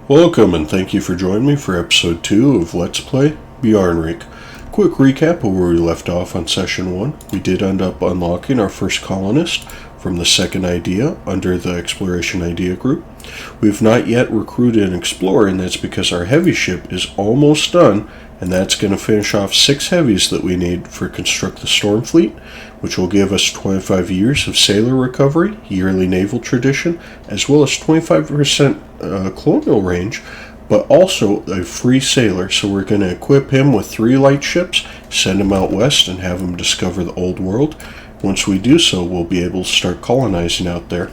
Welcome and thank you for joining me for episode 2 of Let's Play Bjarnrik. Quick recap of where we left off on session 1. We did end up unlocking our first colonist from the second idea under the exploration idea group. We've not yet recruited an explorer, and that's because our heavy ship is almost done, and that's going to finish off 6 heavies that we need for construct the storm fleet, which will give us 25 years of sailor recovery, yearly naval tradition, as well as 25% colonial range, but also a free sailor. So we're going to equip him with 3 light ships, send him out west, and have him discover the old world. Once we do so, we'll be able to start colonizing out there.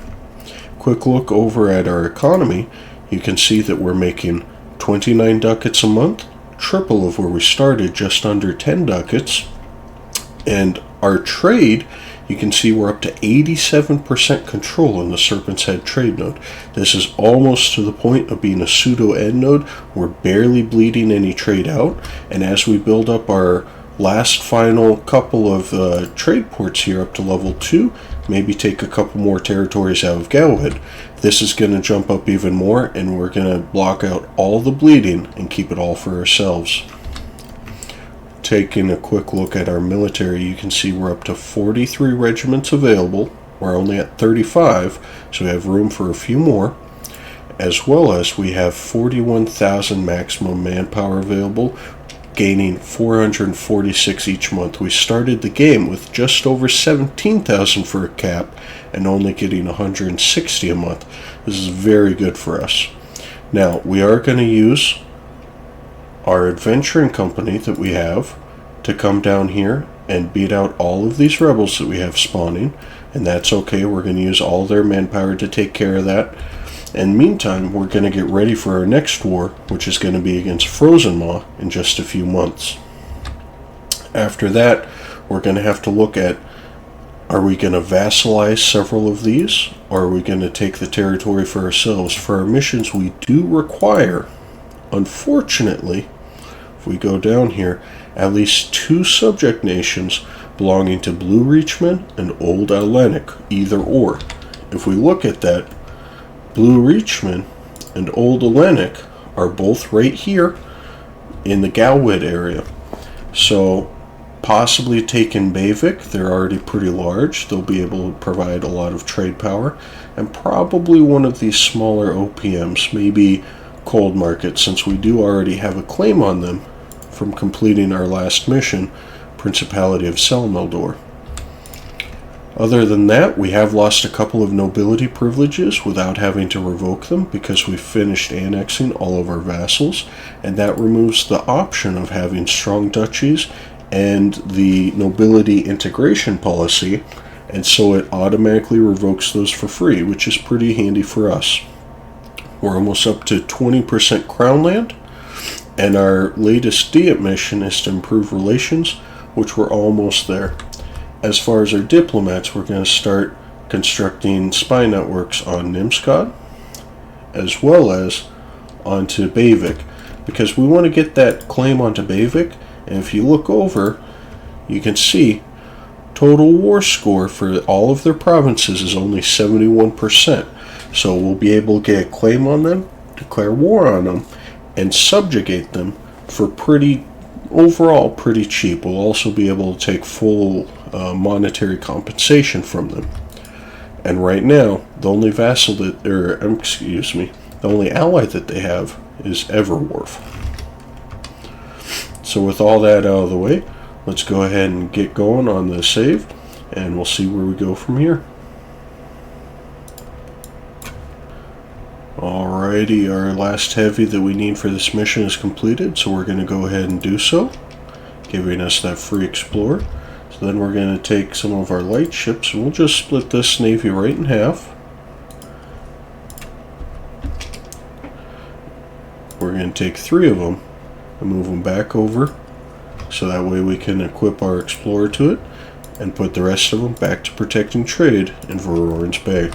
Quick look over at our economy. You can see that we're making 29 ducats a month, triple of where we started, just under 10 ducats. And our trade, you can see we're up to 87% control in the Serpent's Head trade node. This is almost to the point of being a pseudo end node. We're barely bleeding any trade out, and as we build up our last final couple of trade ports here up to level 2, maybe take a couple more territories out of Galwood, this is going to jump up even more, and we're going to block out all the bleeding and keep it all for ourselves. Taking a quick look at our military, you can see we're up to 43 regiments available. We're only at 35, so we have room for a few more, as well as we have 41,000 maximum manpower available, gaining 446 each month. We started the game with just over 17,000 for a cap and only getting 160 a month. This is very good for us. Now, we are going to use our adventuring company that we have to come down here and beat out all of these rebels that we have spawning, and that's okay. We're going to use all their manpower to take care of that. And meantime, we're going to get ready for our next war, which is going to be against Frozenmaw in just a few months. After that, we're going to have to look at, are we going to vassalize several of these, or are we going to take the territory for ourselves? For our missions, we do require, unfortunately, if we go down here, at least 2 subject nations belonging to Blue Reachmen and Old Alennic, either or. If we look at that, Blue Reachmen and Old Alennic are both right here in the Galwood area. So possibly taking Bayvik, they're already pretty large, they'll be able to provide a lot of trade power, and probably one of these smaller OPMs, maybe Gullmork, since we do already have a claim on them from completing our last mission, Principality of Selmeldor. Other than that, we have lost a couple of nobility privileges without having to revoke them because we finished annexing all of our vassals, and that removes the option of having strong duchies and the nobility integration policy, and so it automatically revokes those for free, which is pretty handy for us. We're almost up to 20% crown land, and our latest Diet mission is to improve relations, which we're almost there. As far as our diplomats, we're going to start constructing spy networks on Nimskad, as well as onto Bayvik, because we want to get that claim onto Bayvik, and if you look over, you can see total war score for all of their provinces is only 71%. So we'll be able to get a claim on them, declare war on them, and subjugate them for overall pretty cheap. We'll also be able to take full monetary compensation from them. And right now, the only the only ally that they have is Everwharf. So with all that out of the way, let's go ahead and get going on the save, and we'll see where we go from here. Alrighty, our last heavy that we need for this mission is completed, so we're going to go ahead and do so, giving us that free explorer. So then we're going to take some of our light ships, and we'll just split this navy right in half. We're going to take 3 of them and move them back over, so that way we can equip our explorer to it, and put the rest of them back to protecting trade in Vrorenmarch Bay.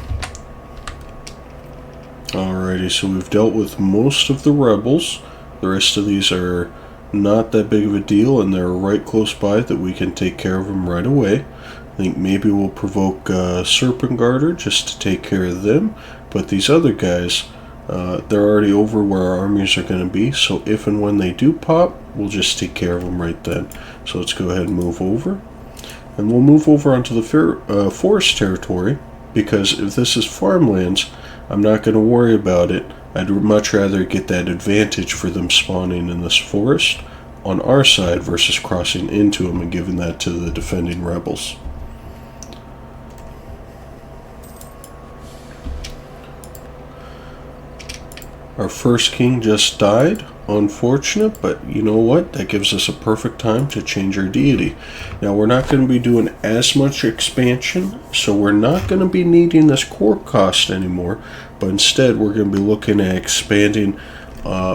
Alrighty, so we've dealt with most of the rebels. The rest of these are not that big of a deal, and they're right close by that we can take care of them right away. I think maybe we'll provoke Serpent Garter just to take care of them, but these other guys They're already over where our armies are going to be, so if and when they do pop, we'll just take care of them right then. So let's go ahead and move over. And we'll move over onto the forest territory, because if this is farmlands, I'm not going to worry about it. I'd much rather get that advantage for them spawning in this forest on our side versus crossing into them and giving that to the defending rebels. Our first king just died. Unfortunate, but you know what? That gives us a perfect time to change our deity. Now, we're not going to be doing as much expansion, so we're not going to be needing this core cost anymore, but instead we're going to be looking at expanding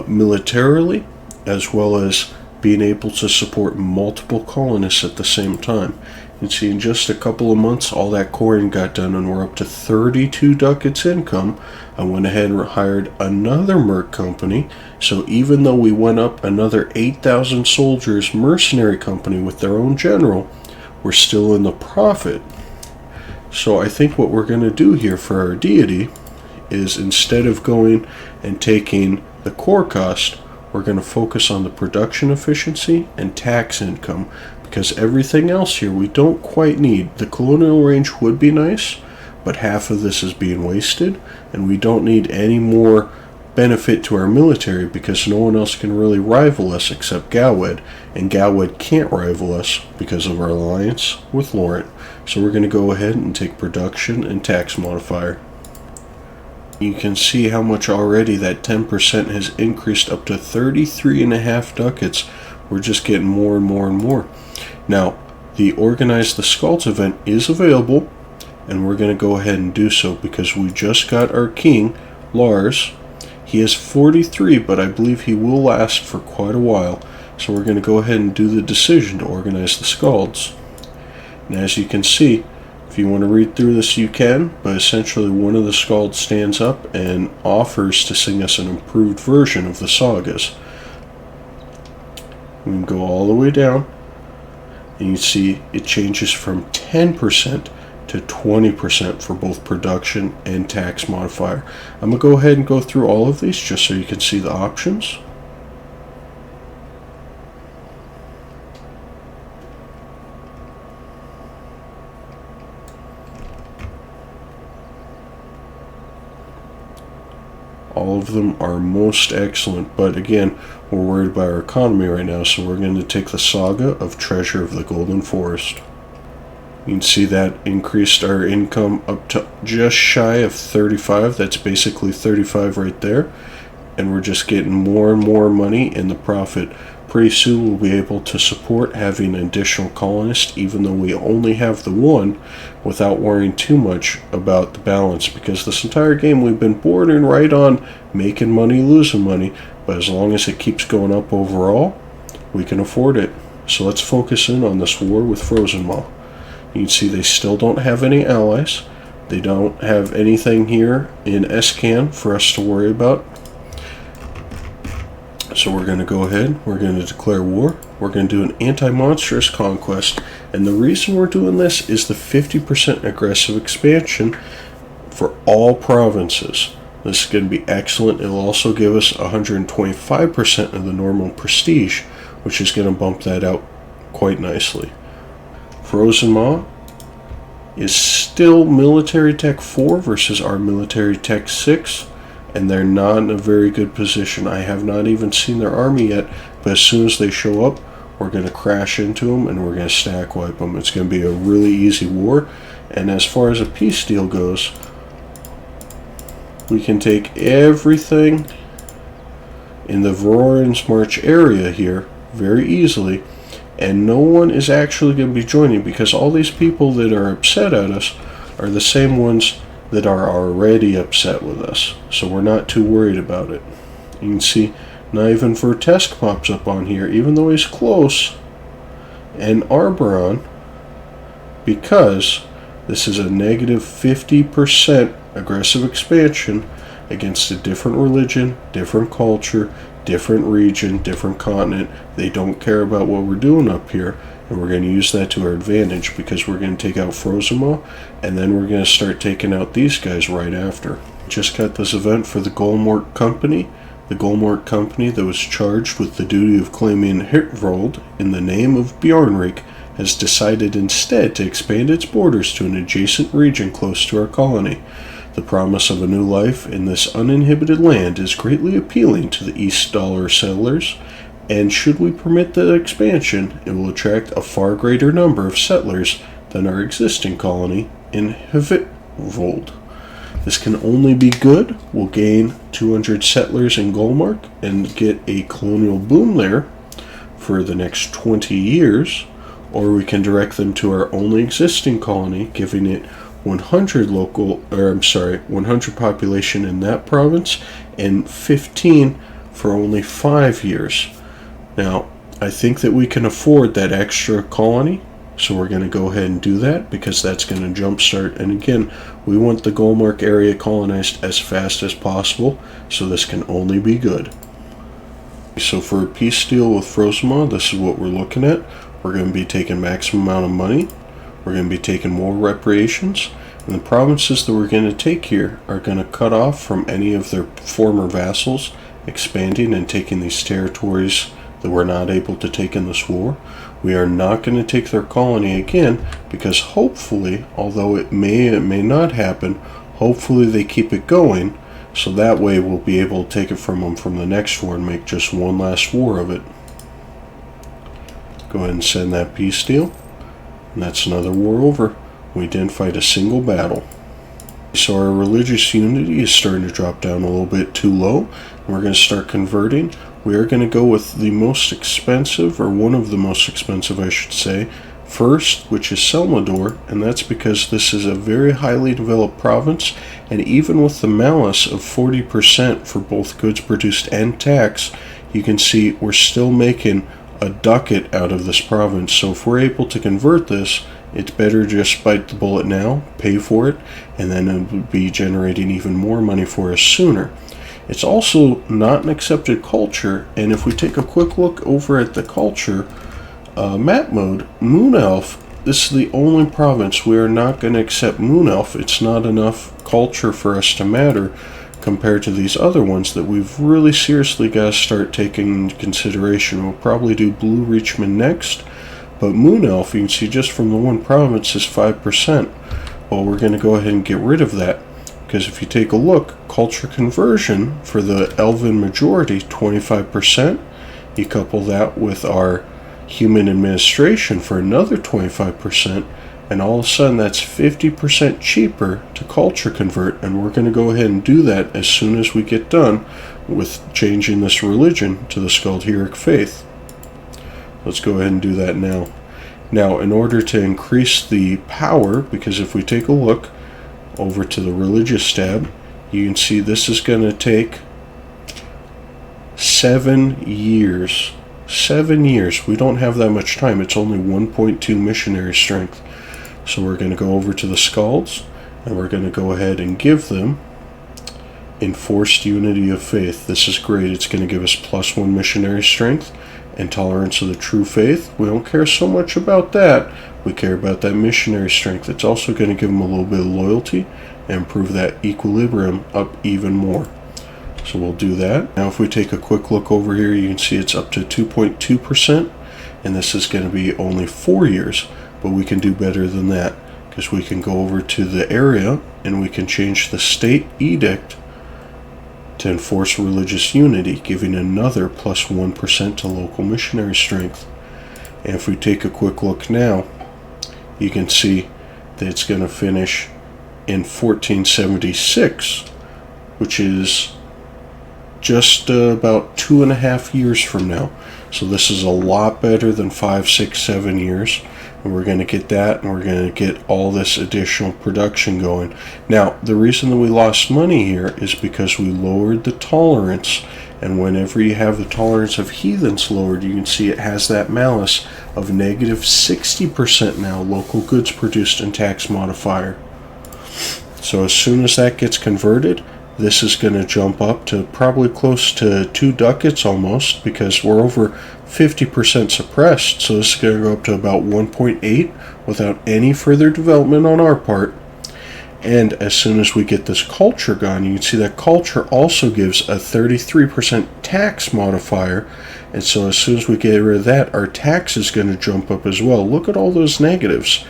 militarily, as well as being able to support multiple colonists at the same time. You can see in just a couple of months, all that coring got done, and we're up to 32 ducats income. I went ahead and hired another merc company, so even though we went up another 8,000 soldiers mercenary company with their own general, we're still in the profit. So I think what we're going to do here for our deity is, instead of going and taking the core cost, we're going to focus on the production efficiency and tax income, because everything else here we don't quite need. The colonial range would be nice, but half of this is being wasted, and we don't need any more benefit to our military because no one else can really rival us except Galwed, and Galwed can't rival us because of our alliance with Laurent. So we're going to go ahead and take production and tax modifier. You can see how much already that 10% has increased up to 33.5 ducats. We're just getting more and more and more. Now, the Organize the Skulls event is available, and we're going to go ahead and do so because we just got our king, Lars. He is 43, but I believe he will last for quite a while. So we're going to go ahead and do the decision to organize the Skalds. And as you can see, if you want to read through this, you can, but essentially one of the Skalds stands up and offers to sing us an improved version of the sagas. We can go all the way down, and you see it changes from 10% to 20% for both production and tax modifier. I'm going to go ahead and go through all of these just so you can see the options. All of them are most excellent, but again, we're worried about our economy right now, so we're going to take the Saga of Treasure of the Golden Forest. You can see that increased our income up to just shy of 35. That's basically 35 right there. And we're just getting more and more money in the profit. Pretty soon we'll be able to support having an additional colonist, even though we only have the one, without worrying too much about the balance, because this entire game we've been bordering right on making money, losing money, but as long as it keeps going up overall, we can afford it. So let's focus in on this war with Frozenmaw. You can see they still don't have any allies. They don't have anything here in Escan for us to worry about. So we're going to go ahead, we're going to declare war. We're going to do an anti-monstrous conquest. And the reason we're doing this is the 50% aggressive expansion for all provinces. This is going to be excellent. It'll also give us 125% of the normal prestige, which is going to bump that out quite nicely. Frozenmaw is still military tech 4 versus our military tech 6, and they're not in a very good position. I have not even seen their army yet, but as soon as they show up, we're going to crash into them and we're going to stack wipe them. It's going to be a really easy war, and as far as a peace deal goes, we can take everything in the Vrorenmarch area here very easily, and no one is actually going to be joining, because all these people that are upset at us are the same ones that are already upset with us. So we're not too worried about it. You can see not even Vertesk pops up on here, even though he's close, and Arboron, because this is a negative 50% aggressive expansion against a different religion, different culture, different region, different continent. They don't care about what we're doing up here, and we're going to use that to our advantage, because we're going to take out Frozenmaw, and then we're going to start taking out these guys right after. just got this event for the Gullmork company. The Gullmork company that was charged with the duty of claiming Hitvold in the name of Bjarnrik has decided instead to expand its borders to an adjacent region close to our colony. The promise of a new life in this uninhibited land is greatly appealing to the East Dollar settlers, and should we permit the expansion, it will attract a far greater number of settlers than our existing colony in Hitvold. This can only be good. We'll gain 200 settlers in Gullmork and get a colonial boom there for the next 20 years, or we can direct them to our only existing colony, giving it 100 100 population in that province and 15 for only 5 years. Now, I think that we can afford that extra colony, so we're going to go ahead and do that because that's going to jumpstart. And again, we want the Gullmork area colonized as fast as possible, so this can only be good. So for a peace deal with Frozenmaw, this is what we're looking at. We're going to be taking maximum amount of money. We're going to be taking more reparations, and the provinces that we're going to take here are going to cut off from any of their former vassals expanding and taking these territories that we're not able to take in this war. We are not going to take their colony again because hopefully, although it may not happen, hopefully they keep it going, so that way we'll be able to take it from them from the next war and make just one last war of it. Go ahead and send that peace deal. And that's another war over. We didn't fight a single battle. So our religious unity is starting to drop down a little bit too low. And we're going to start converting. We are going to go with the most expensive, or one of the most expensive I should say, first, which is Selmador, and that's because this is a very highly developed province, and even with the malus of 40% for both goods produced and tax, you can see we're still making a ducat out of this province. So if we're able to convert this, it's better just bite the bullet now, pay for it, and then it will be generating even more money for us sooner. It's also not an accepted culture, and if we take a quick look over at the culture map mode, Moon Elf, this is the only province we are not going to accept Moon Elf. It's not enough culture for us to matter compared to these other ones that we've really seriously got to start taking into consideration. We'll probably do Blue Reachman next, but Moon Elf, you can see just from the one province, is 5%. Well, we're going to go ahead and get rid of that, because if you take a look, culture conversion for the Elven majority, 25%. You couple that with our human administration for another 25%, and all of a sudden that's 50% cheaper to culture convert, and we're going to go ahead and do that as soon as we get done with changing this religion to the Skaldheric faith. Let's go ahead and do that now. Now, in order to increase the power, because if we take a look over to the religious tab, you can see this is going to take 7 years. 7 years. We don't have that much time. It's only 1.2 missionary strength. So we're going to go over to the Skalds, and we're going to go ahead and give them enforced unity of faith. This is great. It's going to give us +1 missionary strength and tolerance of the true faith. We don't care so much about that. We care about that missionary strength. It's also going to give them a little bit of loyalty and improve that equilibrium up even more. So we'll do that. Now if we take a quick look over here, you can see it's up to 2.2%, and this is going to be only 4 years. But we can do better than that, because we can go over to the area and we can change the state edict to enforce religious unity, giving another +1% to local missionary strength. And if we take a quick look now, you can see that it's going to finish in 1476, which is just about 2.5 years from now. So this is a lot better than 5, 6, 7 years. And we're going to get that, and we're going to get all this additional production going. Now, the reason that we lost money here is because we lowered the tolerance, and whenever you have the tolerance of heathens lowered, you can see it has that malus of -60% now, local goods produced and tax modifier. So as soon as that gets converted, this is going to jump up to probably close to 2 ducats almost, because we're over 50% suppressed, so this is going to go up to about 1.8 without any further development on our part. And as soon as we get this culture gone, you can see that culture also gives a 33% tax modifier. And so as soon as we get rid of that, our tax is going to jump up as well. Look at all those negatives.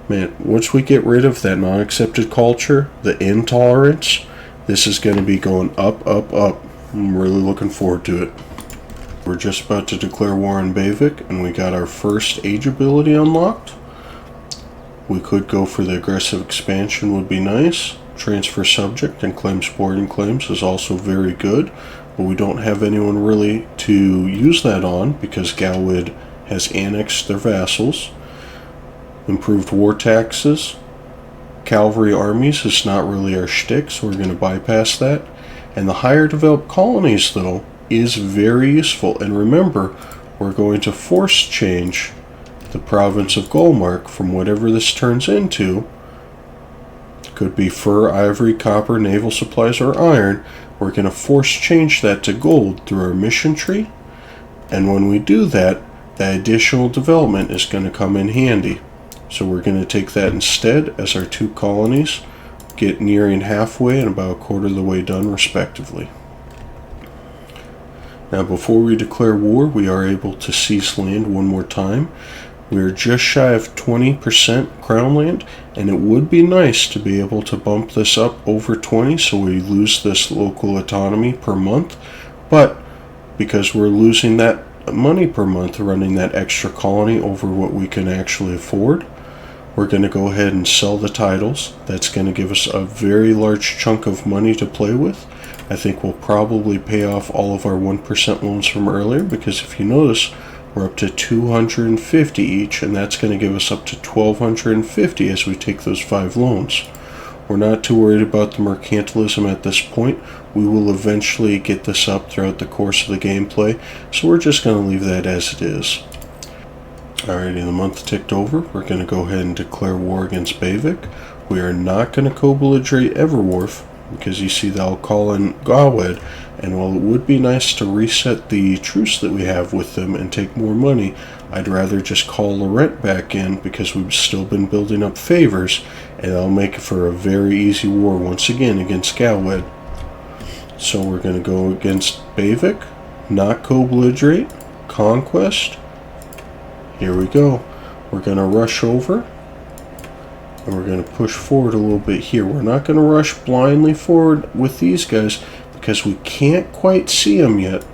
Man, once we get rid of that non-accepted culture, the intolerance, this is going to be going up, up, up. I'm really looking forward to it. We're just about to declare war on Bavik, and we got our first age ability unlocked. We could go for the aggressive expansion, would be nice. Transfer subject and claim sporting claims is also very good, but we don't have anyone really to use that on because Galwid has annexed their vassals. Improved war taxes. Cavalry armies is not really our shtick, so we're going to bypass that. And the higher developed colonies, though, is very useful. And remember, we're going to force change the province of Gullmork from whatever this turns into. Could be fur, ivory, copper, naval supplies, or iron. We're going to force change that to gold through our mission tree. And when we do that, that additional development is going to come in handy. So we're going to take that instead as our two colonies get nearing halfway and about a quarter of the way done respectively. Now before we declare war, we are able to seize land one more time. We are just shy of 20% crown land, and it would be nice to be able to bump this up over 20 so we lose this local autonomy per month. But because we're losing that money per month running that extra colony over what we can actually afford, we're going to go ahead and sell the titles. That's going to give us a very large chunk of money to play with. I think we'll probably pay off all of our 1% loans from earlier, because if you notice, we're up to 250 each, and that's going to give us up to 1,250 as we take those 5 loans. We're not too worried about the mercantilism at this point. We will eventually get this up throughout the course of the gameplay, so we're just going to leave that as it is. Alrighty, the month ticked over. We're going to go ahead and declare war against Bavik. We are not going to co-belligerate Everwolf, because you see they'll call in Galwid, and while it would be nice to reset the truce that we have with them and take more money, I'd rather just call Laurent back in because we've still been building up favors, and that'll make it for a very easy war once again against Galwid. So we're going to go against Bavik, not co-belligerate, conquest. Here we go. We're going to rush over, and we're going to push forward a little bit here. We're not going to rush blindly forward with these guys because we can't quite see them yet.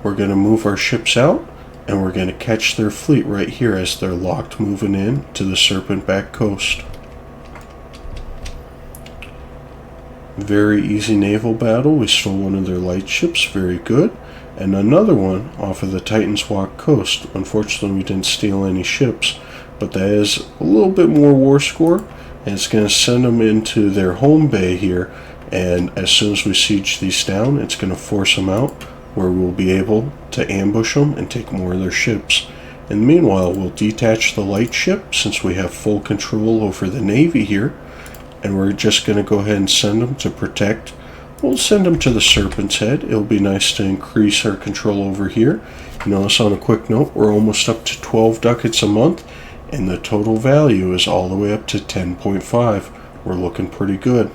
We're going to move our ships out, and we're going to catch their fleet right here as they're locked moving in to the Serpentback coast. Very easy naval battle. We stole one of their light ships. Very good. And another one off of the Titan's Walk coast. Unfortunately, we didn't steal any ships, but that is a little bit more war score, and it's going to send them into their home bay here, and as soon as we siege these down, it's going to force them out, where we'll be able to ambush them and take more of their ships. And meanwhile, we'll detach the light ship, since we have full control over the navy here, and we're just going to go ahead and send them to protect. We'll send them to the Serpent's Head. It'll be nice to increase our control over here. You notice on a quick note, we're almost up to 12 ducats a month, and the total value is all the way up to 10.5. We're looking pretty good.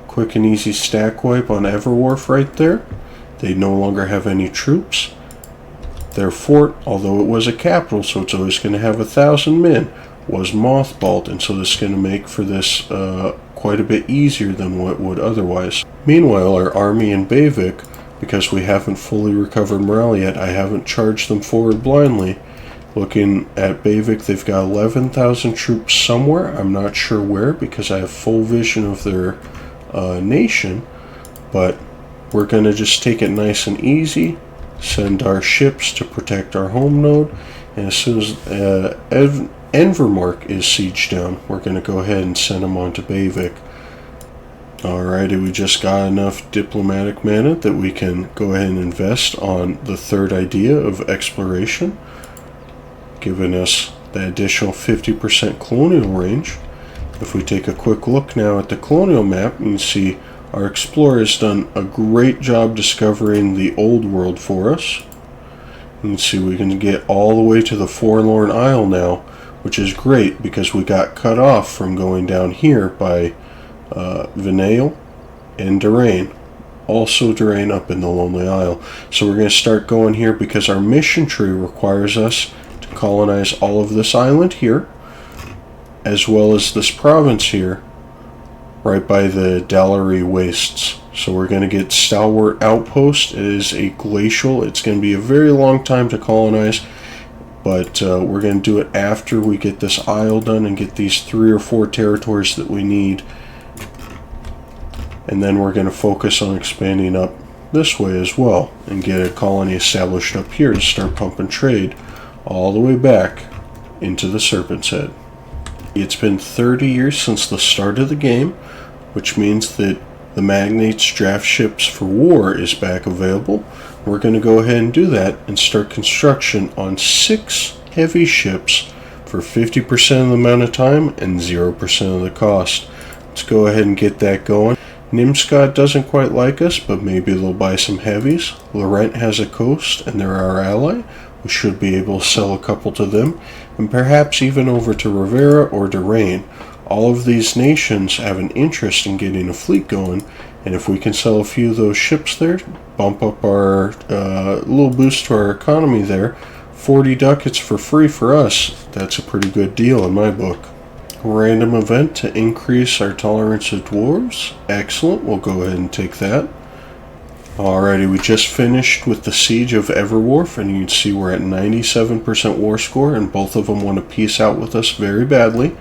Quick and easy stack wipe on Everwolf right there. They no longer have any troops. Their fort, although it was a capital, so it's always going to have 1,000 men, was mothballed, and so this is going to make for this quite a bit easier than what would otherwise. Meanwhile, our army in Bavik, because we haven't fully recovered morale yet, I haven't charged them forward blindly. Looking at Bavik, they've got 11,000 troops somewhere. I'm not sure where, because I have full vision of their nation, but we're going to just take it nice and easy, send our ships to protect our home node, and as soon as Vrorenmarch is sieged down, we're going to go ahead and send them on to Bavik. Alrighty, we just got enough diplomatic mana that we can go ahead and invest on the third idea of exploration, giving us the additional 50% colonial range. If we take a quick look now at the colonial map, you can see our explorer has done a great job discovering the old world for us. You can see we can get all the way to the Forlorn Isle now, which is great because we got cut off from going down here by Vinale and Durain. Also Durain up in the Lonely Isle. So we're going to start going here because our mission tree requires us to colonize all of this island here, as well as this province here, right by the Dallery Wastes. So we're going to get Stalwart Outpost. It is a glacial. It's going to be a very long time to colonize, but we're going to do it after we get this isle done and get these 3 or 4 territories that we need. And then we're going to focus on expanding up this way as well and get a colony established up here to start pumping trade all the way back into the Serpent's Head. It's been 30 years since the start of the game, which means that the Magnate's draft ships for war is back available. We're going to go ahead and do that and start construction on 6 heavy ships for 50% of the amount of time and 0% of the cost. Let's go ahead and get that going. Nimscott doesn't quite like us, but maybe they'll buy some heavies. Laurent has a coast, and they're our ally. We should be able to sell a couple to them, and perhaps even over to Rivera or Durain. All of these nations have an interest in getting a fleet going, and if we can sell a few of those ships there, bump up our little boost to our economy there, 40 ducats for free for us. That's a pretty good deal in my book. Random event to increase our tolerance of dwarves. Excellent, we'll go ahead and take that. Alrighty, we just finished with the siege of Everwharf, and you can see we're at 97% war score, and both of them want to peace out with us very badly.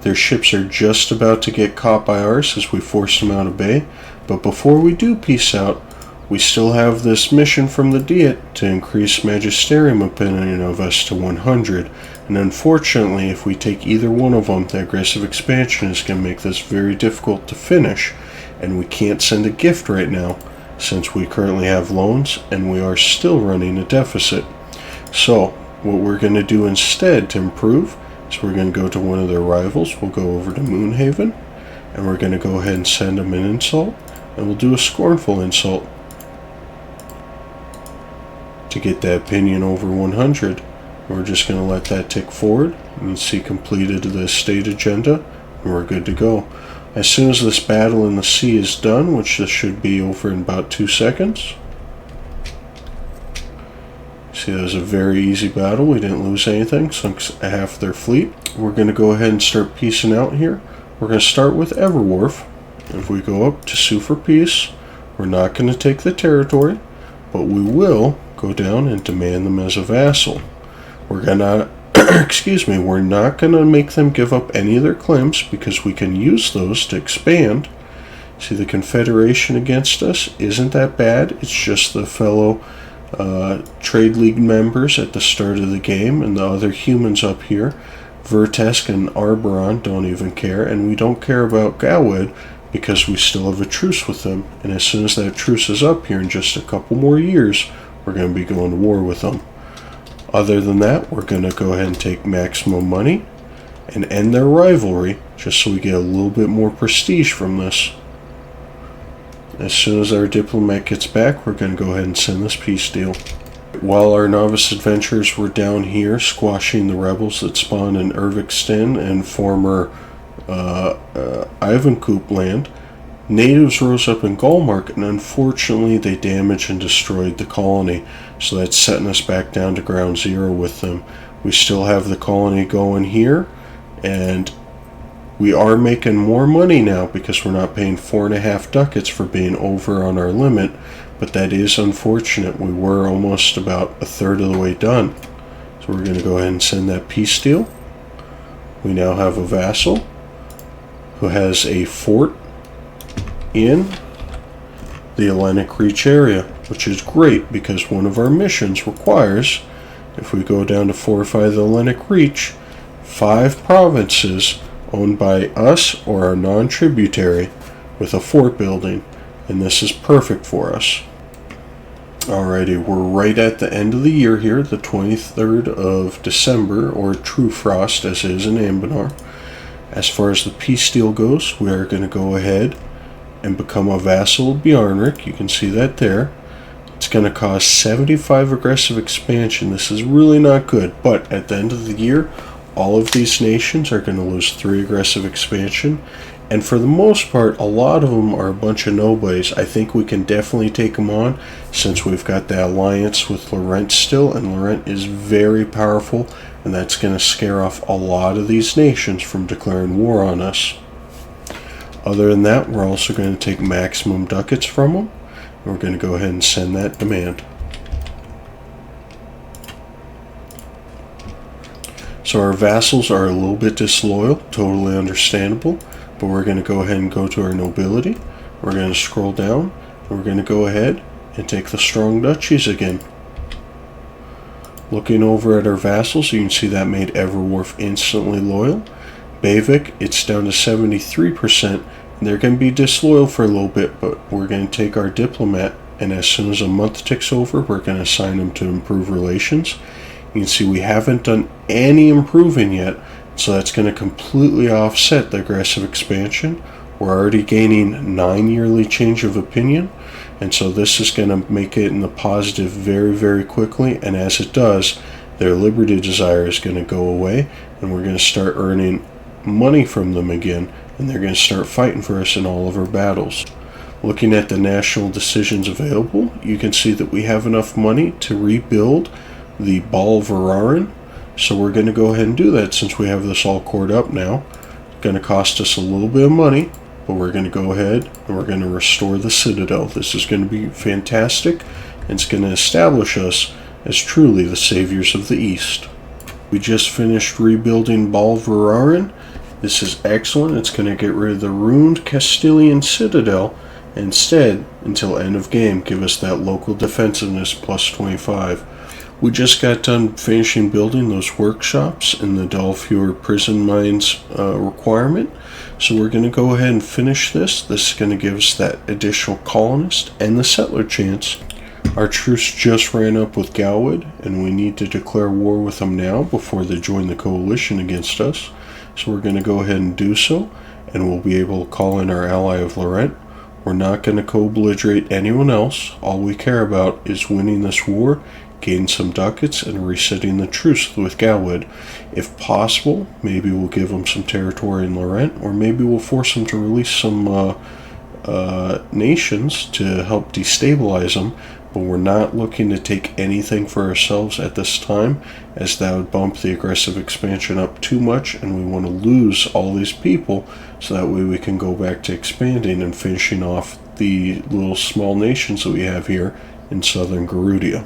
Their ships are just about to get caught by ours as we force them out of bay, but before we do peace out, we still have this mission from the Diet to increase Magisterium opinion of us to 100, and unfortunately if we take either one of them, the aggressive expansion is going to make this very difficult to finish, and we can't send a gift right now since we currently have loans and we are still running a deficit. So what we're going to do instead to improve is we're going to go to one of their rivals. We'll go over to Moonhaven, and we're going to go ahead and send them an insult, and we'll do a scornful insult to get that opinion over 100. We're just going to let that tick forward and see completed the state agenda, and we're good to go. As soon as this battle in the sea is done, which this should be over in about 2 seconds. See, that was a very easy battle. We didn't lose anything, sunk half their fleet. We're going to go ahead and start piecing out here. We're going to start with Everwharf. If we go up to sue for peace, we're not going to take the territory, but we will go down and demand them as a vassal. We're gonna we're not gonna make them give up any of their claims because we can use those to expand. See, the Confederation against us isn't that bad. It's just the fellow trade league members at the start of the game and the other humans up here. Vertesk and Arboron don't even care, and we don't care about Galwed because we still have a truce with them, and as soon as that truce is up here in just a couple more years, we're going to be going to war with them. Other than that, we're going to go ahead and take maximum money and end their rivalry just so we get a little bit more prestige from this. As soon as our diplomat gets back, we're going to go ahead and send this peace deal. While our novice adventurers were down here squashing the rebels that spawned in Irviksten and former Ivankoop land, natives rose up in Gullmork, and unfortunately they damaged and destroyed the colony, so that's setting us back down to ground zero with them. We still have the colony going here, and we are making more money now because we're not paying 4.5 ducats for being over on our limit, but that is unfortunate. We were almost about a third of the way done. So we're going to go ahead and send that peace deal. We now have a vassal who has a fort in the Alennic Reach area, which is great because one of our missions requires, if we go down to fortify the Alennic Reach, 5 provinces owned by us or our non-tributary with a fort building, and this is perfect for us. Alrighty, we're right at the end of the year here, the 23rd of December, or True Frost as is in Anbennar. As far as the peace deal goes, we are going to go ahead and become a vassal of Bjarnrik. You can see that there. It's going to cost 75 aggressive expansion. This is really not good, but at the end of the year, all of these nations are going to lose 3 aggressive expansion, and for the most part, a lot of them are a bunch of nobodies. I think we can definitely take them on, since we've got the alliance with Laurent still, and Laurent is very powerful, and that's going to scare off a lot of these nations from declaring war on us. Other than that, we're also going to take maximum ducats from them, and we're going to go ahead and send that demand. So our vassals are a little bit disloyal, totally understandable, but we're going to go ahead and go to our nobility. We're going to scroll down, and we're going to go ahead and take the strong duchies again. Looking over at our vassals, you can see that made Everwolf instantly loyal. Bavik, it's down to 73%, and they're going to be disloyal for a little bit, but we're going to take our diplomat, and as soon as a month ticks over, we're going to assign them to improve relations. You can see we haven't done any improving yet, so that's going to completely offset the aggressive expansion. We're already gaining 9 yearly change of opinion, and so this is going to make it in the positive very, very quickly, and as it does, their liberty desire is going to go away, and we're going to start earning money from them again, and they're going to start fighting for us in all of our battles. Looking at the national decisions available, you can see that we have enough money to rebuild the Ball Vrorenmarch, so we're going to go ahead and do that since we have this all cored up now. It's going to cost us a little bit of money, but we're going to go ahead and we're going to restore the Citadel. This is going to be fantastic, and it's going to establish us as truly the saviors of the East. We just finished rebuilding Ball Vrorenmarch. This is excellent. It's going to get rid of the ruined Castilian Citadel, and instead, until end of game, give us that local defensiveness plus 25. We just got done finishing building those workshops in the Dalfjord prison mines requirement. So we're going to go ahead and finish this. This is going to give us that additional colonist and the settler chance. Our truce just ran up with Galwood, and we need to declare war with them now before they join the coalition against us. So we're going to go ahead and do so, and we'll be able to call in our ally of Laurent. We're not going to co-belligerate anyone else. All we care about is winning this war, gain some ducats, and resetting the truce with Galwood. If possible, maybe we'll give them some territory in Laurent, or maybe we'll force them to release some nations to help destabilize them, but we're not looking to take anything for ourselves at this time, as that would bump the aggressive expansion up too much, and we want to lose all these people so that way we can go back to expanding and finishing off the little small nations that we have here in southern Garudia.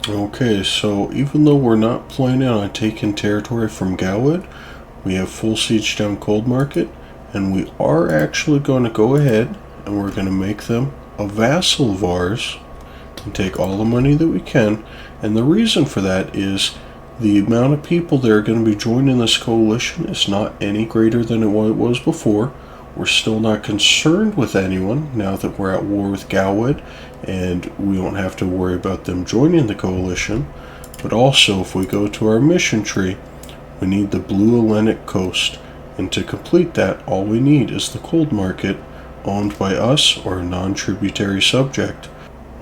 Okay, so even though we're not planning on taking territory from Galwood, we have full siege down Gullmork, and we are actually going to go ahead and we're going to make them a vassal of ours and take all the money that we can. And the reason for that is the amount of people that are going to be joining this coalition is not any greater than it was before. We're still not concerned with anyone now that we're at war with Galwood, and we don't have to worry about them joining the coalition. But also, if we go to our mission tree, we need the blue Alennic coast, and to complete that, all we need is the cold market owned by us or a non-tributary subject.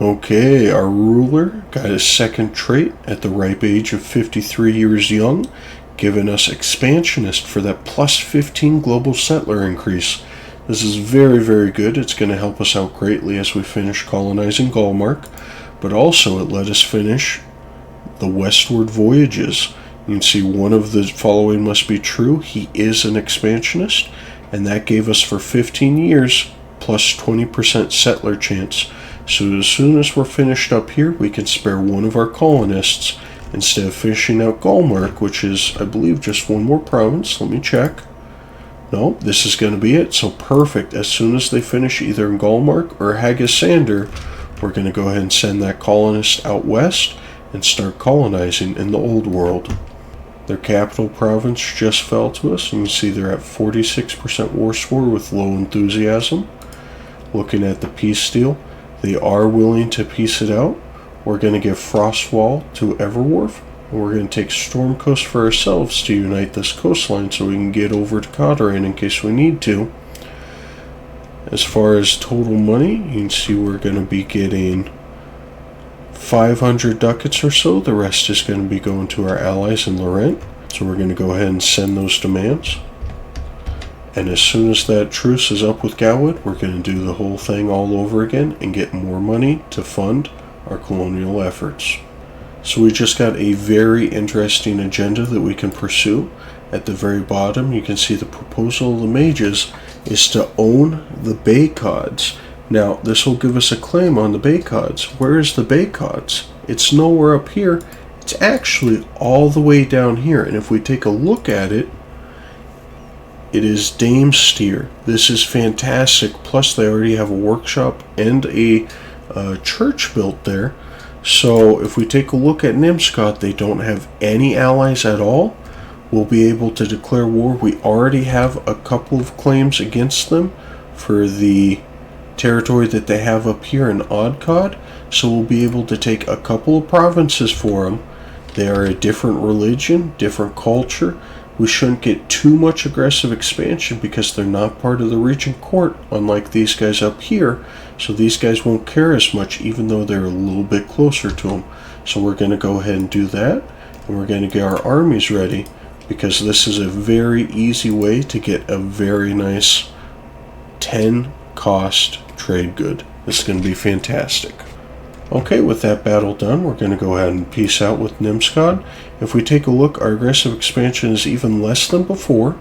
Okay, our ruler got his second trait at the ripe age of 53 years young, giving us expansionist for that plus 15 global settler increase. This is very, very good. It's going to help us out greatly as we finish colonizing Gullmork, but also it let us finish the westward voyages. You can see one of the following must be true. He is an expansionist, and that gave us for 15 years plus 20% settler chance. So as soon as we're finished up here, we can spare one of our colonists instead of finishing out Gullmork, which is, I believe, just one more province. Let me check. No, this is going to be it. So perfect. As soon as they finish either in Gullmork or Hagasander, we're going to go ahead and send that colonist out west and start colonizing in the old world. Their capital province just fell to us. You can see they're at 46% war score with low enthusiasm. Looking at the peace deal, they are willing to peace it out. We're going to give Frostwall to Everwolf, and we're going to take Storm Coast for ourselves to unite this coastline so we can get over to Coderain in case we need to. As far as total money, you can see we're going to be getting 500 ducats or so. The rest is going to be going to our allies in Laurent. So we're going to go ahead and send those demands. And as soon as that truce is up with Galwood, we're going to do the whole thing all over again and get more money to fund our colonial efforts. So we just got a very interesting agenda that we can pursue. At the very bottom, you can see the proposal of the mages is to own the Bay Cods. Now, this will give us a claim on the Bay Cods. Where is the Bay Cods? It's nowhere up here. It's actually all the way down here. And if we take a look at it, it is Damesteer. This is fantastic. Plus, they already have a workshop and a church built there. So, if we take a look at Nimscott, they don't have any allies at all. We'll be able to declare war. We already have a couple of claims against them for the territory that they have up here in Oddcod. So, we'll be able to take a couple of provinces for them. They are a different religion, different culture. We shouldn't get too much aggressive expansion because they're not part of the regent court, unlike these guys up here. So these guys won't care as much, even though they're a little bit closer to them. So we're going to go ahead and do that. And we're going to get our armies ready, because this is a very easy way to get a very nice 10 cost trade good. This is going to be fantastic. Okay, with that battle done, we're going to go ahead and peace out with Nimscott. If we take a look, our aggressive expansion is even less than before,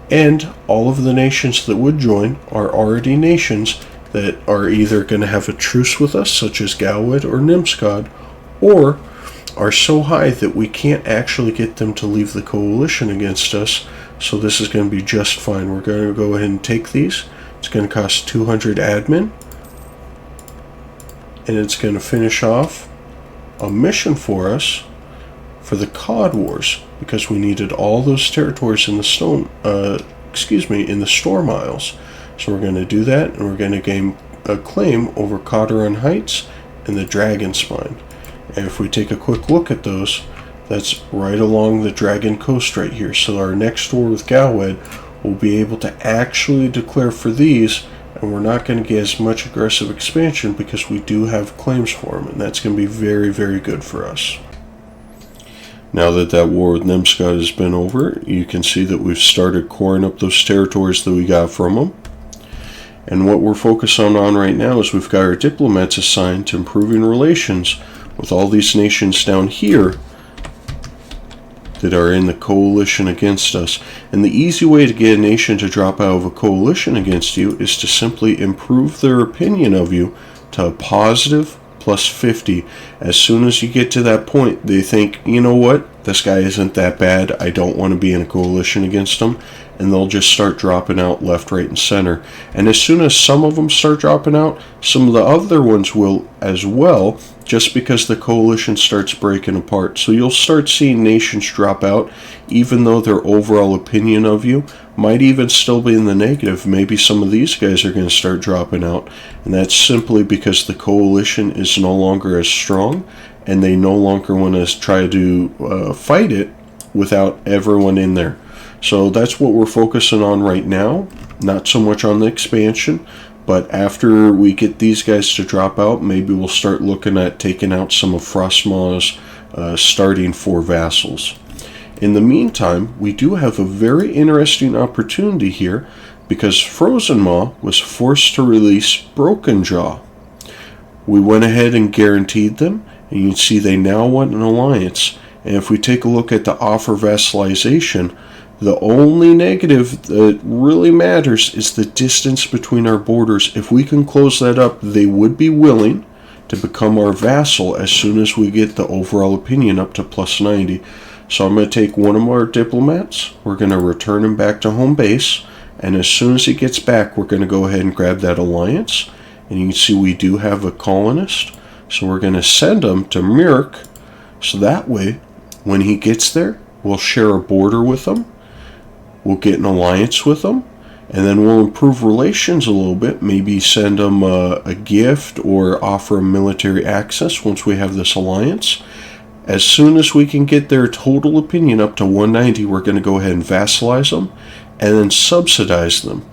and all of the nations that would join are already nations that are either going to have a truce with us, such as Galwood or Nimscott, or are so high that we can't actually get them to leave the coalition against us. So this is going to be just fine. We're going to go ahead and take these. It's going to cost 200 admin. And it's going to finish off a mission for us for the Cod Wars, because we needed all those territories in the in the Storm Isles. So we're going to do that, and we're going to gain a claim over Codderon Heights and the Dragon Spine. And if we take a quick look at those, that's right along the Dragon Coast right here. So our next war with Galwood, we'll be able to actually declare for these, and we're not going to get as much aggressive expansion because we do have claims for them, and that's going to be very, very good for us. Now that that war with Nimscott has been over, you can see that we've started coring up those territories that we got from them. And what we're focused on right now is we've got our diplomats assigned to improving relations with all these nations down here that are in the coalition against us. And the easy way to get a nation to drop out of a coalition against you is to simply improve their opinion of you to a positive plus 50. As soon as you get to that point, they think, you know what, this guy isn't that bad, I don't want to be in a coalition against him, and they'll just start dropping out left, right, and center. And as soon as some of them start dropping out, some of the other ones will as well, just because the coalition starts breaking apart. So you'll start seeing nations drop out, even though their overall opinion of you might even still be in the negative. Maybe some of these guys are going to start dropping out, and that's simply because the coalition is no longer as strong, and they no longer want to try to fight it without everyone in there. So that's what we're focusing on right now, not so much on the expansion. But after we get these guys to drop out, maybe we'll start looking at taking out some of Frostmaw's starting 4 vassals. In the meantime, we do have a very interesting opportunity here, because Frozenmaw was forced to release Broken Jaw. We went ahead and guaranteed them, and you can see they now want an alliance. And if we take a look at the offer vassalization, the only negative that really matters is the distance between our borders. If we can close that up, they would be willing to become our vassal as soon as we get the overall opinion up to plus 90. So I'm going to take one of our diplomats, we're going to return him back to home base, and as soon as he gets back, we're going to go ahead and grab that alliance. And you can see we do have a colonist, so we're going to send him to Mirk, so that way, when he gets there, we'll share a border with him. We'll get an alliance with them, and then we'll improve relations a little bit, maybe send them a gift or offer them military access once we have this alliance. As soon as we can get their total opinion up to 190, we're going to go ahead and vassalize them and then subsidize them.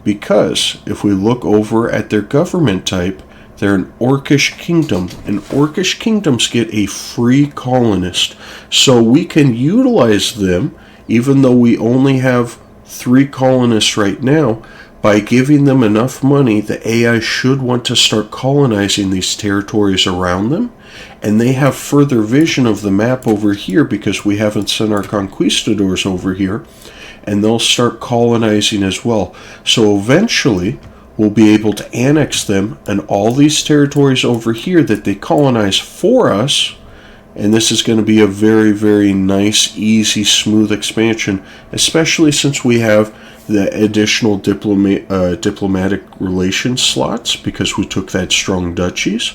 Because if we look over at their government type, They're an Orcish kingdom, and Orcish kingdoms get a free colonist. So we can utilize them, even though we only have 3 colonists right now. By giving them enough money, the AI should want to start colonizing these territories around them. And they have further vision of the map over here because we haven't sent our conquistadors over here. And they'll start colonizing as well. So eventually, we'll be able to annex them and all these territories over here that they colonize for us. And this is going to be a very, very nice, easy, smooth expansion, especially since we have the additional diplomatic relations slots because we took that strong duchies.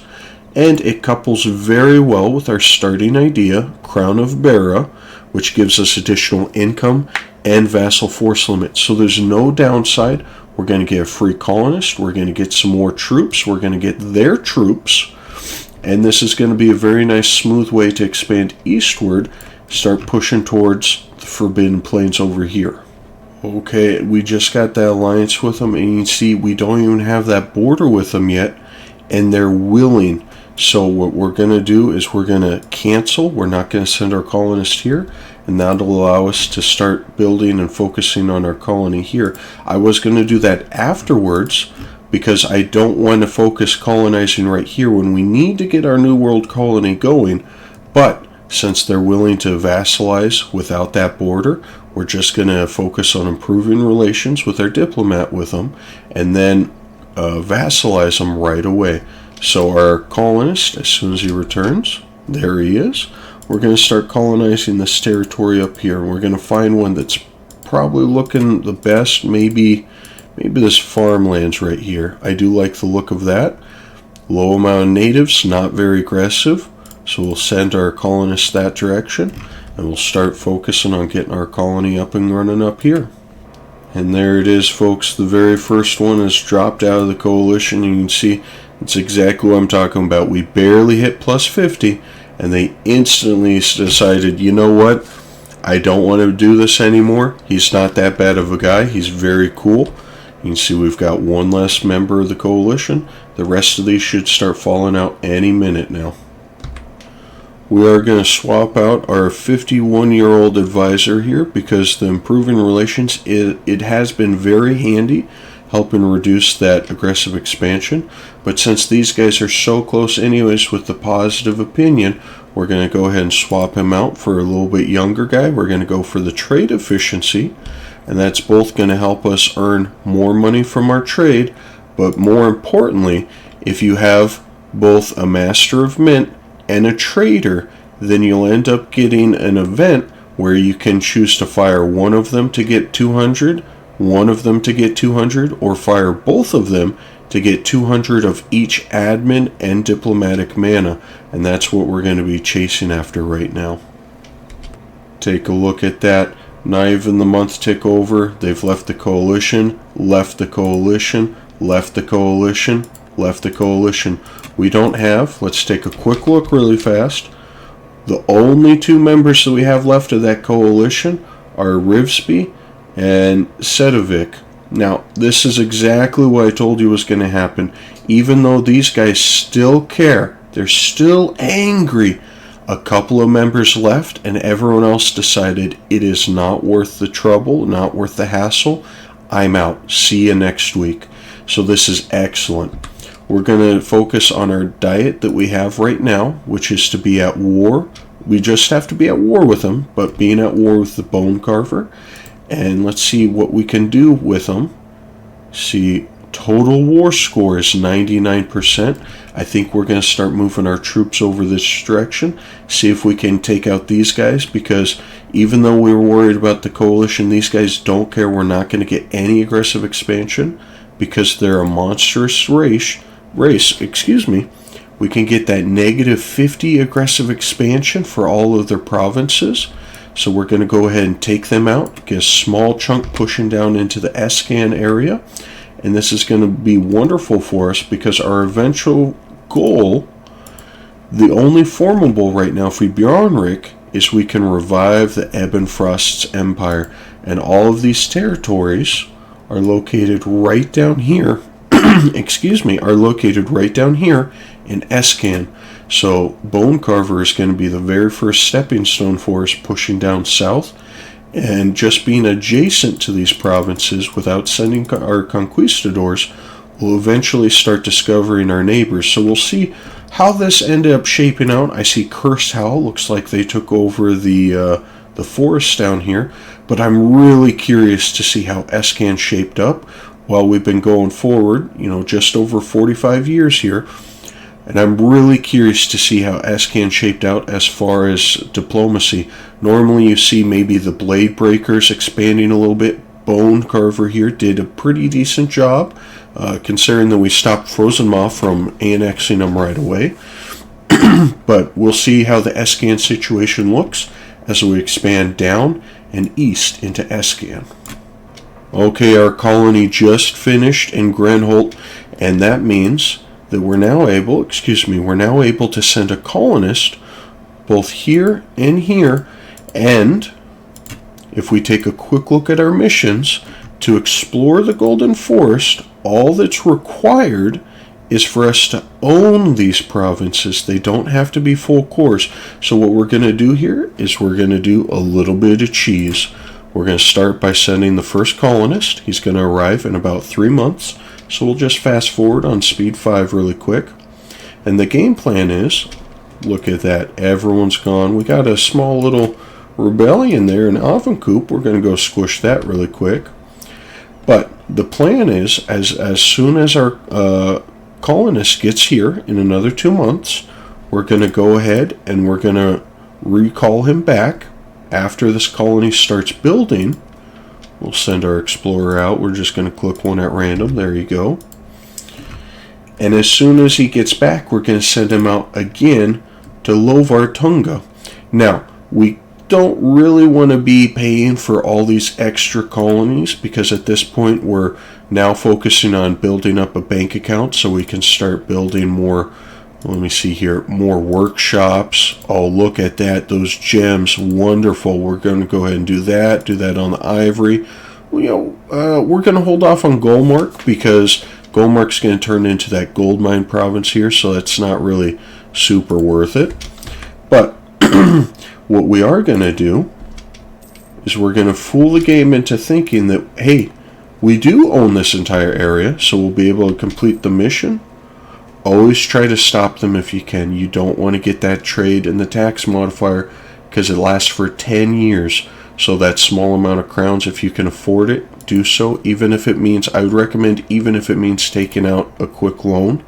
And it couples very well with our starting idea, Crown of Bera, which gives us additional income and vassal force limits. So there's no downside. We're going to get a free colonist. We're going to get some more troops. We're going to get their troops. And this is going to be a very nice, smooth way to expand eastward, start pushing towards the Forbidden Plains over here. Okay, we just got that alliance with them, and you can see we don't even have that border with them yet, and they're willing. So what we're going to do is we're going to cancel. We're not going to send our colonist here, and that'll allow us to start building and focusing on our colony here. I was going to do that afterwards because I don't want to focus colonizing right here when we need to get our New World colony going, but since they're willing to vassalize without that border, we're just going to focus on improving relations with our diplomat with them, and then vassalize them right away. So our colonist, as soon as he returns, there he is. We're going to start colonizing this territory up here. We're going to find one that's probably looking the best. Maybe this farmlands right here. I do like the look of that. Low amount of natives, not very aggressive. So we'll send our colonists that direction, and we'll start focusing on getting our colony up and running up here. And there it is, folks. The very first one has dropped out of the coalition. You can see it's exactly what I'm talking about. We barely hit plus 50, and they instantly decided, you know what? I don't want to do this anymore. He's not that bad of a guy. He's very cool. You can see we've got one less member of the coalition. The rest of these should start falling out any minute now. We are going to swap out our 51-year-old advisor here because the improving relations, it has been very handy helping reduce that aggressive expansion. But since these guys are so close anyways with the positive opinion, we're going to go ahead and swap him out for a little bit younger guy. We're going to go for the trade efficiency, and that's both going to help us earn more money from our trade. But more importantly, if you have both a master of mint and a trader, then you'll end up getting an event where you can choose to fire one of them to get 200, one of them to get 200, or fire both of them to get 200 of each admin and diplomatic mana, and that's what we're going to be chasing after right now. Take a look at that. Not even the month tick over. They've left the coalition, left the coalition, left the coalition, left the coalition. We don't have, let's take a quick look really fast. The only 2 members that we have left of that coalition are Rivsby and Sedovic. Now, this is exactly what I told you was going to happen. Even though these guys still care, they're still angry, a couple of members left, and everyone else decided it is not worth the trouble, not worth the hassle. I'm out. See you next week. So this is excellent. We're going to focus on our diet that we have right now, which is to be at war. We just have to be at war with them, but being at war with the Bone Carver. And let's see what we can do with them. See, total war score is 99%. I think we're going to start moving our troops over this direction. See if we can take out these guys, because even though we were worried about the coalition, these guys don't care. We're not going to get any aggressive expansion because they're a monstrous race. We can get that negative 50 aggressive expansion for all of their provinces. So we're going to go ahead and take them out, get a small chunk pushing down into the Escan area. And this is going to be wonderful for us because our eventual goal, the only formable right now for Bjarnrik, is we can revive the Ebenfrost's empire. And all of these territories are located right down here excuse me, are located right down here in Escan. So Bone Carver is going to be the very first stepping stone for us pushing down south. And just being adjacent to these provinces without sending our conquistadors, we'll eventually start discovering our neighbors. So we'll see how this ended up shaping out. I see Cursed Howl. Looks like they took over the forest down here. But I'm really curious to see how Escan shaped up while we've been going forward, just over 45 years here. And I'm really curious to see how Escan shaped out as far as diplomacy. Normally you see maybe the Blade Breakers expanding a little bit. Bone Carver here did a pretty decent job, considering that we stopped Frozenmaw from annexing them right away. But we'll see how the Escan situation looks as we expand down and east into Escan. Okay, our colony just finished in Grenholt, and that means that we're now able to send a colonist both here and here, and if we take a quick look at our missions, to explore the Golden Forest, all that's required is for us to own these provinces. They don't have to be full course. So what we're going to do here is we're going to do a little bit of cheese. We're going to start by sending the first colonist. He's going to arrive in about 3 months. So we'll just fast forward on speed 5 really quick. And the game plan is, look at that, everyone's gone. We got a small little rebellion there in Avencoup. We're going to go squish that really quick. But the plan is, as soon as our colonist gets here in another 2 months, we're going to go ahead and we're going to recall him back. After this colony starts building, we'll send our explorer out. We're just going to click one at random. There you go. And as soon as he gets back, we're going to send him out again to Lovar Tunga. Now, we don't really want to be paying for all these extra colonies, because at this point we're now focusing on building up a bank account so we can start building more. Let me see here, more workshops. Oh, look at that, those gems, wonderful. We're going to go ahead and do that on the ivory. We're going to hold off on Gullmork, because Gullmork's going to turn into that gold mine province here, so that's not really super worth it. But what we are going to do is we're going to fool the game into thinking that, hey, we do own this entire area, so we'll be able to complete the mission. Always try to stop them if you can. You don't want to get that trade and the tax modifier, because it lasts for 10 years. So that small amount of crowns, if you can afford it, do so. Even if it means, I would recommend, even if it means taking out a quick loan,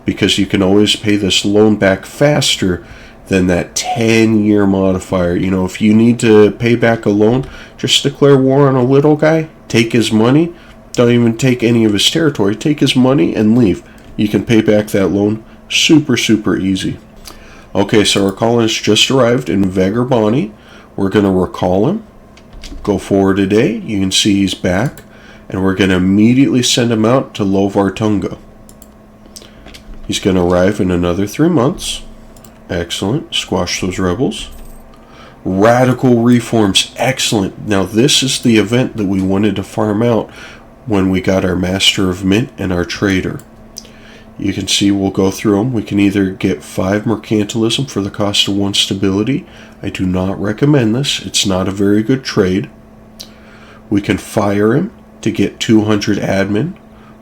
because you can always pay this loan back faster than that 10-year modifier. If you need to pay back a loan, just declare war on a little guy, take his money, don't even take any of his territory, take his money and leave. You can pay back that loan super, super easy. Okay, so our colonist just arrived in Vagarbani. We're going to recall him. Go forward a day. You can see he's back. And we're going to immediately send him out to Lovar Tunga. He's going to arrive in another 3 months. Excellent. Squash those rebels. Radical reforms. Excellent. Now this is the event that we wanted to farm out when we got our Master of Mint and our Trader. You can see we'll go through them. We can either get 5 mercantilism for the cost of 1 stability. I do not recommend this. It's not a very good trade. We can fire him to get 200 admin.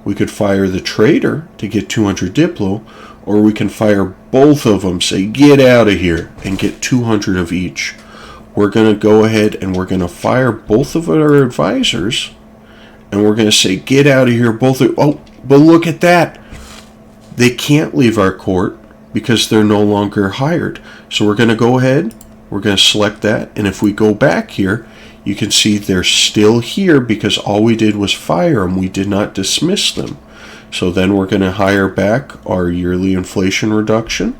We could fire the trader to get 200 diplo. Or we can fire both of them, say get out of here, and get 200 of each. We're going to go ahead and we're going to fire both of our advisors. And we're going to say get out of here both of. Oh, but look at that. They can't leave our court because they're no longer hired. So we're going to go ahead, we're going to select that, and if we go back here, you can see they're still here because all we did was fire them. We did not dismiss them. So then we're going to hire back our yearly inflation reduction,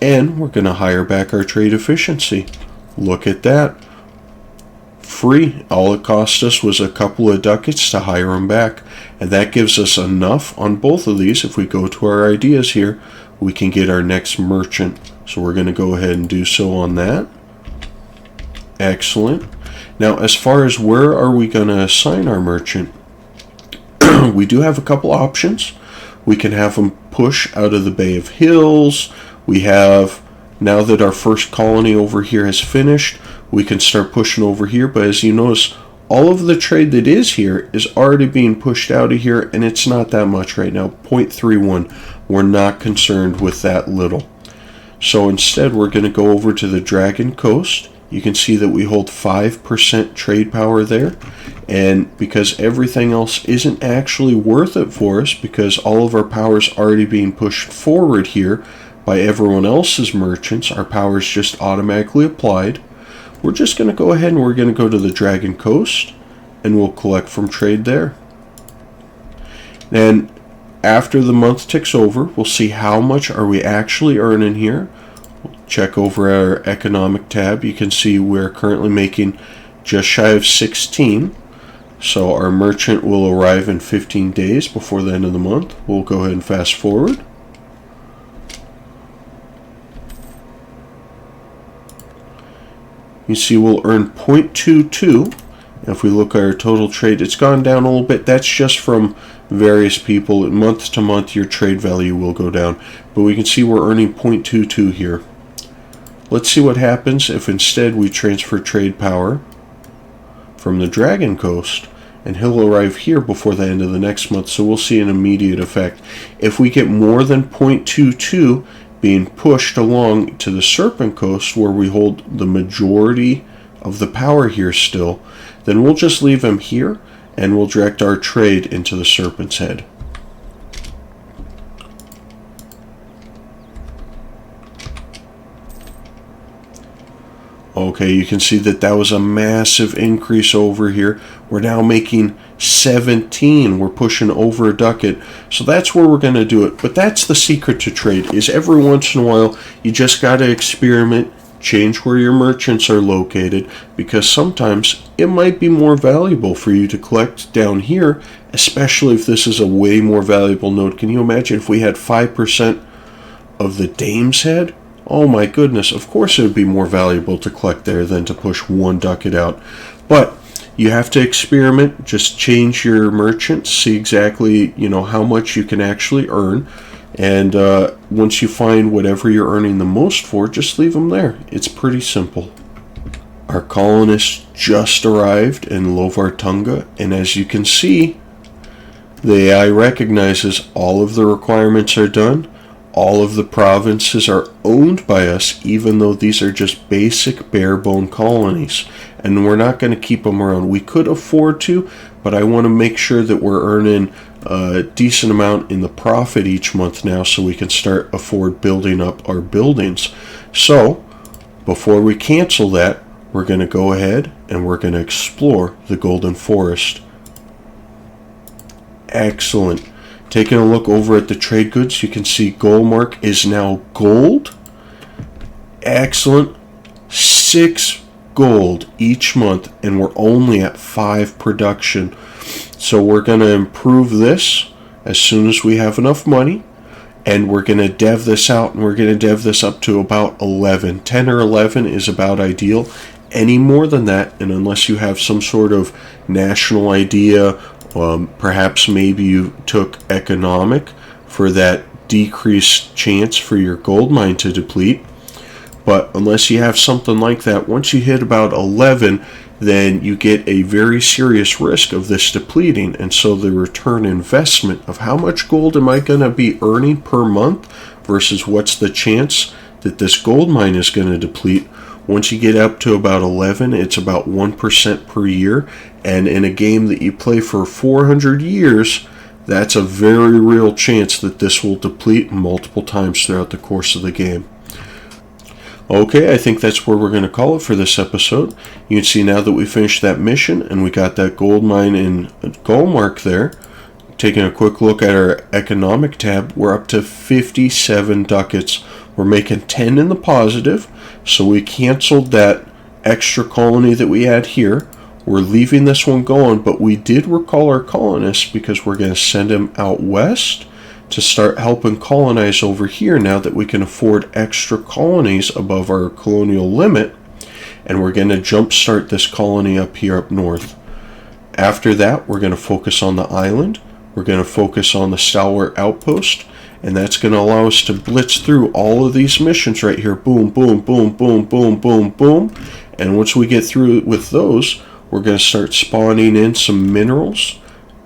and we're going to hire back our trade efficiency. Look at that. Free. All it cost us was a couple of ducats to hire them back. And that gives us enough on both of these. If we go to our ideas here, we can get our next merchant. So we're going to go ahead and do so on that. Excellent. Now, as far as where are we going to assign our merchant, we do have a couple options. We can have them push out of the Bay of Hills. We have, now that our first colony over here has finished, we can start pushing over here. But as you notice, all of the trade that is here is already being pushed out of here, and it's not that much right now, 0.31. We're not concerned with that little. So instead, we're going to go over to the Dragon Coast. You can see that we hold 5% trade power there. And because everything else isn't actually worth it for us, because all of our power is already being pushed forward here by everyone else's merchants, our power is just automatically applied. We're just going to go ahead and we're going to go to the Dragon Coast, and we'll collect from trade there. And after the month ticks over, we'll see how much are we actually earning here. We'll check over our economic tab. You can see we're currently making just shy of 16. So our merchant will arrive in 15 days before the end of the month. We'll go ahead and fast forward. You see we'll earn 0.22. If we look at our total trade, it's gone down a little bit. That's just from various people. Month to month, your trade value will go down. But we can see we're earning 0.22 here. Let's see what happens if instead we transfer trade power from the Dragon Coast, and he'll arrive here before the end of the next month. So we'll see an immediate effect. If we get more than 0.22 being pushed along to the Serpent Coast, where we hold the majority of the power here still, then we'll just leave him here and we'll direct our trade into the Serpent's Head. Okay, you can see that was a massive increase over here. We're now making 17. We're pushing over a ducat. So that's where we're going to do it. But that's the secret to trade, is every once in a while you just got to experiment, change where your merchants are located, because sometimes it might be more valuable for you to collect down here, especially if this is a way more valuable node. Can you imagine if we had 5% of the Dame's Head? Oh my goodness, of course it would be more valuable to collect there than to push one ducat out. But you have to experiment, just change your merchants, see exactly, how much you can actually earn. And once you find whatever you're earning the most for, just leave them there. It's pretty simple. Our colonists just arrived in Lovartunga, and as you can see, the AI recognizes all of the requirements are done. All of the provinces are owned by us, even though these are just basic bare-bone colonies. And we're not going to keep them around. We could afford to, but I want to make sure that we're earning a decent amount in the profit each month now, so we can start afford building up our buildings. So, before we cancel that, we're going to go ahead and we're going to explore the Golden Forest. Excellent. Taking a look over at the trade goods, you can see Gullmork is now gold. Excellent. 6 gold each month, and we're only at 5 production. So we're going to improve this as soon as we have enough money, and we're going to dev this out, and we're going to dev this up to about 11. 10 or 11 is about ideal. Any more than that, and unless you have some sort of national idea, perhaps maybe you took economic for that decreased chance for your gold mine to deplete. But unless you have something like that, once you hit about 11, then you get a very serious risk of this depleting. And so the return investment of how much gold am I going to be earning per month versus what's the chance that this gold mine is going to deplete. Once you get up to about 11, it's about 1% per year. And in a game that you play for 400 years, that's a very real chance that this will deplete multiple times throughout the course of the game. Okay, I think that's where we're going to call it for this episode. You can see now that we finished that mission and we got that gold mine in Gullmork there. Taking a quick look at our economic tab, we're up to 57 ducats. We're making 10 in the positive, so we canceled that extra colony that we had here. We're leaving this one going, but we did recall our colonists because we're going to send him out west to start helping colonize over here now that we can afford extra colonies above our colonial limit. And we're going to jumpstart this colony up here up north. After that, we're going to focus on the island. we're going to focus on the Stalwart Outpost, and that's going to allow us to blitz through all of these missions right here. Boom, boom, boom, boom, boom, boom, boom. And once we get through with those, we're going to start spawning in some minerals.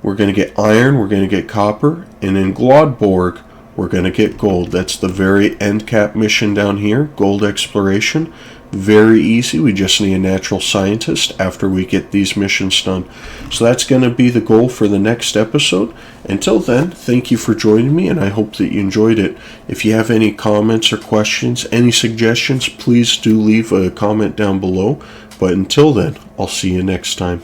We're going to get iron, we're going to get copper, and in Glodborg, we're going to get gold. That's the very end cap mission down here, gold exploration. Very easy. We just need a natural scientist after we get these missions done. So that's going to be the goal for the next episode. Until then, thank you for joining me, and I hope that you enjoyed it. If you have any comments or questions, any suggestions, please do leave a comment down below. But until then, I'll see you next time.